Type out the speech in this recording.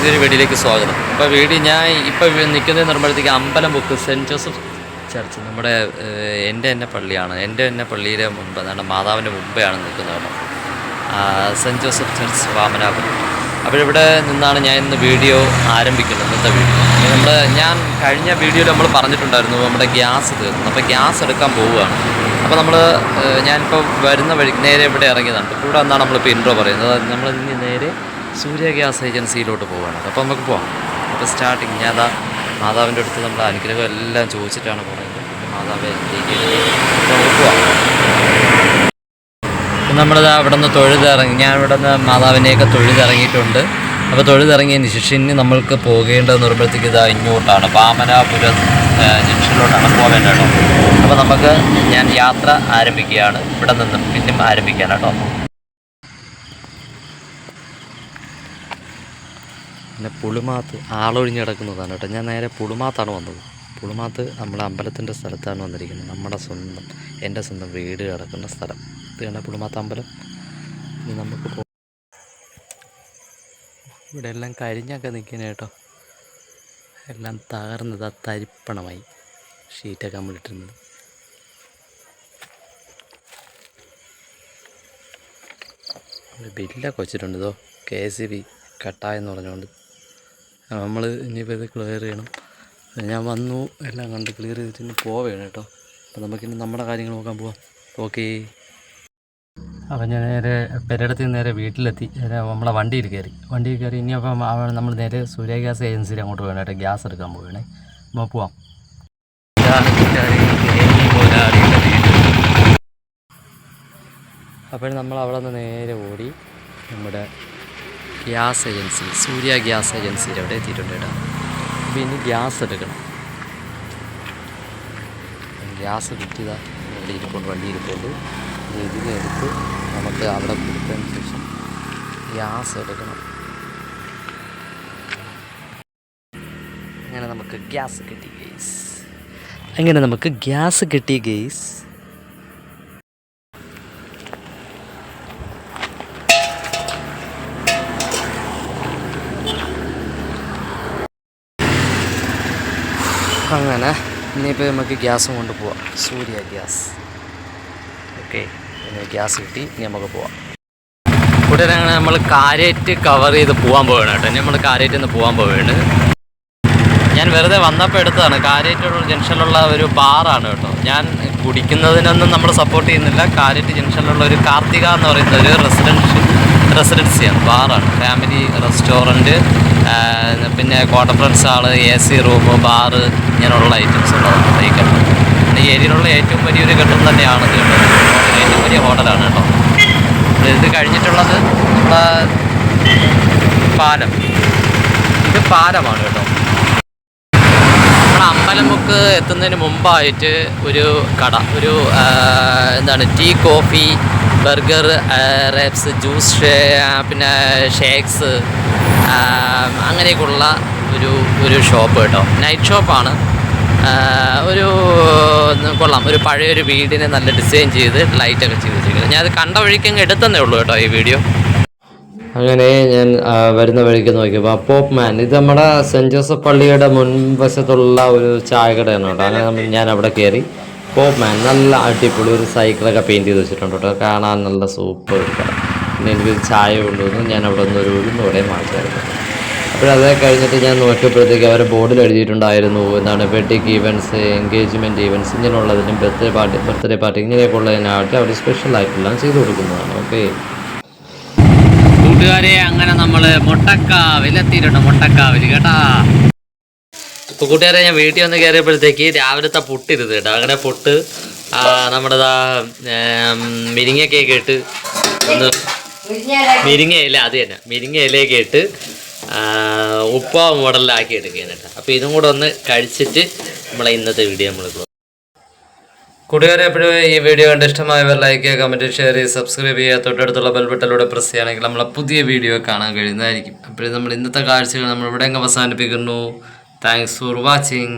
പുതിയൊരു വീഡിയോയിലേക്ക് സ്വാഗതം. അപ്പോൾ ഞാൻ ഇപ്പോൾ നിൽക്കുന്നതെന്ന് പറയുമ്പോഴത്തേക്ക് അമ്പലം ബുക്ക് സെൻറ്റ് ജോസഫ് ചർച്ച് നമ്മുടെ എൻ്റെ പള്ളിയാണ്. എൻ്റെ പള്ളിയുടെ മുമ്പ് അതാണ് മാതാവിൻ്റെ മുമ്പെയാണ് നിൽക്കുന്നത്. Saint Joseph church Vamanapuram. അപ്പോൾ ഇവിടെ നിന്നാണ് ഞാൻ ഇന്ന് വീഡിയോ ആരംഭിക്കുന്നത്. ഇന്നത്തെ വീഡിയോ ഞാൻ കഴിഞ്ഞ വീഡിയോയിൽ നമ്മൾ പറഞ്ഞിട്ടുണ്ടായിരുന്നു നമ്മുടെ ഗ്യാസ് തീർന്നു. അപ്പോൾ ഗ്യാസ് എടുക്കാൻ പോവുകയാണ്. അപ്പോൾ ഞാനിപ്പോൾ വരുന്ന വഴി നേരെ ഇവിടെ ഇറങ്ങിയതാണ്. ഇപ്പോൾ ഇവിടെ വന്നാണ് നമ്മളിപ്പോൾ ഇൻട്രോ പറയുന്നത്. നമ്മൾ ഇനി നേരെ സൂര്യ ഗ്യാസ് ഏജൻസിയിലോട്ട് പോവുകയാണ്. അപ്പോൾ നമുക്ക് പോവാം. അപ്പോൾ സ്റ്റാർട്ടിങ് ഞാൻ മാതാവിൻ്റെ അടുത്ത് നമ്മുടെ അനുഗ്രഹം എല്ലാം ചോദിച്ചിട്ടാണ് പോകുന്നത്. മാതാവ് നമുക്ക് പോവാം. നമ്മളിത് അവിടെ നിന്ന് തൊഴുതിറങ്ങി. ഞാൻ ഇവിടെ നിന്ന് മാതാവിനെയൊക്കെ തൊഴുതിറങ്ങിയിട്ടുണ്ട്. അപ്പോൾ തൊഴുതിറങ്ങിയതിന് ശേഷം ഇനി നമ്മൾക്ക് പോകേണ്ടതെന്ന് പറയുമ്പോഴത്തേക്ക് ഇങ്ങോട്ടാണ്, വാമനാപുരം ജംഗ്ഷനിലോട്ടാണ് പോകേണ്ടത് കേട്ടോ. അപ്പോൾ ഞാൻ യാത്ര ആരംഭിക്കുകയാണ്. ഇവിടെ നിന്ന് പിന്നെയും ആരംഭിക്കാൻ കേട്ടോ. പിന്നെ പുളിമാത്ത് ആളൊഴിഞ്ഞ് കിടക്കുന്നതാണ് കേട്ടോ. ഞാൻ നേരെ പുളിമാത്താണ് വന്നത്. പുളിമാത്ത് നമ്മുടെ അമ്പലത്തിൻ്റെ സ്ഥലത്താണ് വന്നിരിക്കുന്നത്. എൻ്റെ സ്വന്തം വീട് കിടക്കുന്ന സ്ഥലം ഇതാണ് പുളിമാത്ത് അമ്പലം. ഇനി നമുക്ക് ഇവിടെ എല്ലാം കരിഞ്ഞൊക്കെ നിൽക്കുന്നത് കേട്ടോ. എല്ലാം തകർന്നത് തരിപ്പണമായി. ഷീറ്റൊക്കെ നമ്മളിട്ടിരുന്നത്. ബില്ലൊക്കെ വെച്ചിട്ടുണ്ട്. ഇതോ KCB കട്ടായെന്ന് പറഞ്ഞുകൊണ്ട് നമ്മൾ ഇനിയിപ്പോൾ ഇത് ക്ലിയർ ചെയ്യണം. ഞാൻ വന്നു, എല്ലാം കണ്ട് ക്ലിയർ ചെയ്തിട്ട് ഇനി പോവുകയാണ് കേട്ടോ. അപ്പോൾ നമുക്കിനി നമ്മുടെ കാര്യങ്ങൾ നോക്കാൻ പോവാം. ഓക്കേ. അപ്പോൾ ഞാൻ നേരെ പെരടത്തിൽ നേരെ വീട്ടിലെത്തി. നമ്മളെ വണ്ടിയിൽ കയറി ഇനിയപ്പം നമ്മൾ നേരെ സൂര്യ ഗ്യാസ് ഏജൻസിയിൽ അങ്ങോട്ട് പോകണം കേട്ടോ. ഗ്യാസ് എടുക്കാൻ പോവുകയാണേ. അപ്പോൾ പോവാം. അപ്പോൾ നമ്മൾ അവിടെ നിന്ന് നേരെ ഓടി നമ്മുടെ ഗ്യാസ് ഏജൻസി സൂര്യ ഗ്യാസ് ഏജൻസിയിൽ അവിടെ എത്തിയിട്ടുണ്ട് കേട്ടോ. അപ്പോൾ ഇനി ഗ്യാസ് എടുക്കണം. ഗ്യാസ് കിട്ടിയതാണ് വണ്ടി ഇരിപ്പുണ്ട്. ഇതിനെടുത്ത് നമുക്ക് അവിടെ കൊടുത്തതിന് ശേഷം ഗ്യാസ് എടുക്കണം. അങ്ങനെ നമുക്ക് ഗ്യാസ് കിട്ടി ഗെയ്സ്. അങ്ങനെ ഇനിയിപ്പോൾ നമുക്ക് ഗ്യാസും കൊണ്ട് പോവാം. സൂര്യ ഗ്യാസ്. ഓക്കെ, ഗ്യാസ് കിട്ടി. ഇനി നമുക്ക് പോവാം. കൂട്ടുകാരെ, അങ്ങനെ നമ്മൾ കാരേറ്റ് കവർ ചെയ്ത് പോകാൻ പോവുകയാണ് കേട്ടോ. ഇനി നമ്മൾ കാരേറ്റിൽ നിന്ന് പോകാൻ പോവുകയാണ്. ഞാൻ വെറുതെ വന്നപ്പോൾ എടുത്തതാണ്. കാരേറ്റ് ജംഗ്ഷനിലുള്ള ഒരു ബാറാണ് കേട്ടോ. ഞാൻ കുടിക്കുന്നതിനൊന്നും നമ്മൾ സപ്പോർട്ട് ചെയ്യുന്നില്ല. കാരേറ്റ് ജംഗ്ഷനിലുള്ള ഒരു കാർത്തിക എന്ന് പറയുന്ന ഒരു റെസിഡൻസിയാണ്, ബാറാണ്. ഫാമിലി റെസ്റ്റോറൻറ്റ്, പിന്നെ quarter friends hall, AC room, bar, ഇങ്ങനെയുള്ള ഐറ്റംസ് ഉള്ളതാണ് കഴിക്കുന്നത്. പിന്നെ ഈ ഏരിയയിലുള്ള ഏറ്റവും വലിയൊരു ഘട്ടം തന്നെയാണ് ഇത് കേട്ടോ. ഏറ്റവും വലിയ ഹോട്ടലാണ് കേട്ടോ. ഇത് കഴിഞ്ഞിട്ടുള്ളത് നമ്മുടെ പാലം. ഇത് പാലമാണ് കേട്ടോ. നമ്മുടെ അമ്പലമുക്ക് എത്തുന്നതിന് മുമ്പായിട്ട് ഒരു കട, tea, coffee, burger, rapes, juice, പിന്നെ ഷേക്സ്, അങ്ങനെയൊക്കെയുള്ള ഒരു ഷോപ്പ് കേട്ടോ. നൈറ്റ് ഷോപ്പാണ്. കൊള്ളാം. ഒരു പഴയൊരു വീടിനെ നല്ല ഡിസൈൻ ചെയ്ത് ലൈറ്റൊക്കെ ചെയ്ത് വെച്ചിരിക്കുന്നത്. ഞാനത് കണ്ട വഴിക്കങ്ങ് എടുത്തന്നേ ഉള്ളൂ കേട്ടോ ഈ വീഡിയോ. അങ്ങനെ ഞാൻ വരുന്ന വഴിക്ക് നോക്കിയപ്പോൾ പോപ്പ് മാൻ, ഇത് നമ്മുടെ സെൻറ്റ് ജോസഫ് പള്ളിയുടെ മുൻവശത്തുള്ള ഒരു ചായക്കടയാണ് കേട്ടോ. അങ്ങനെ ഞാൻ അവിടെ കയറി. പോപ്പ് മാൻ നല്ല അടിപൊളി ഒരു സൈക്കിളൊക്കെ പെയിൻറ്റ് ചെയ്ത് വെച്ചിട്ടുണ്ട് കേട്ടോ. കാണാൻ നല്ല സൂപ്പർ ഒരു കട. പിന്നെ എനിക്കൊരു ചായ കൊണ്ടുവന്നു. ഞാൻ അവിടെ നിന്ന് ഒരു ഉഴുന്നോടെയും വാങ്ങിച്ചായിരുന്നു. അപ്പോഴത് കഴിഞ്ഞിട്ട് ഞാൻ നോക്കിയപ്പോഴത്തേക്ക് അവരെ ബോർഡിൽ എഴുതിയിട്ടുണ്ടായിരുന്നു വെഡിങ് ഈവൻറ്റ്സ്, എൻഗേജ്മെൻറ്റ് ഈവൻറ്റ്സ്, ഇങ്ങനെയുള്ളതിനും ബർത്ത്ഡേ പാർട്ടി ഇങ്ങനെയൊക്കെ ഉള്ളതിനായിട്ട് അവർ സ്പെഷ്യലായിട്ടെല്ലാം ചെയ്തു കൊടുക്കുന്നതാണ്. ഓക്കെ കൂട്ടുകാരെ, അങ്ങനെ നമ്മൾ മുട്ടക്കാവിലെത്തിയിട്ടുണ്ട്. മുട്ടക്കാവിൽ കേട്ടാ. ഇപ്പോൾ കൂട്ടുകാരെ, ഞാൻ വീട്ടിൽ വന്ന് കയറിയപ്പോഴത്തേക്ക് രാവിലത്തെ പുട്ടിരുത് കേട്ടോ. അങ്ങനെ പുട്ട് നമ്മുടെ മിരിങ്ങയൊക്കെ ഇട്ട് മിരിങ്ങയില, അത് തന്നെ മിരിങ്ങയിലയൊക്കെ ഇട്ട് ഉപ്പാവ് മോഡലിലാക്കി എടുക്കാനായിട്ട്. അപ്പോൾ ഇതും കൂടെ ഒന്ന് കഴിച്ചിട്ട് നമ്മളെ ഇന്നത്തെ വീഡിയോ നമ്മൾ കൂട്ടുകാരെ, എപ്പോഴും ഈ വീഡിയോ കണ്ട് ഇഷ്ടമായവർ ലൈക്ക് ചെയ്യുക, കമൻറ്റ്, ഷെയർ ചെയ്യുക, സബ്സ്ക്രൈബ് ചെയ്യുക. തൊട്ടടുത്തുള്ള ബെൽ ബട്ടണിലൂടെ പ്രസ് ചെയ്യുകയാണെങ്കിൽ നമ്മളെ പുതിയ വീഡിയോ കാണാൻ കഴിയുന്നതായിരിക്കും. അപ്പോൾ നമ്മൾ ഇന്നത്തെ കാഴ്ചകൾ നമ്മൾ ഇവിടെ അവസാനിപ്പിക്കുന്നു. Thanks for watching.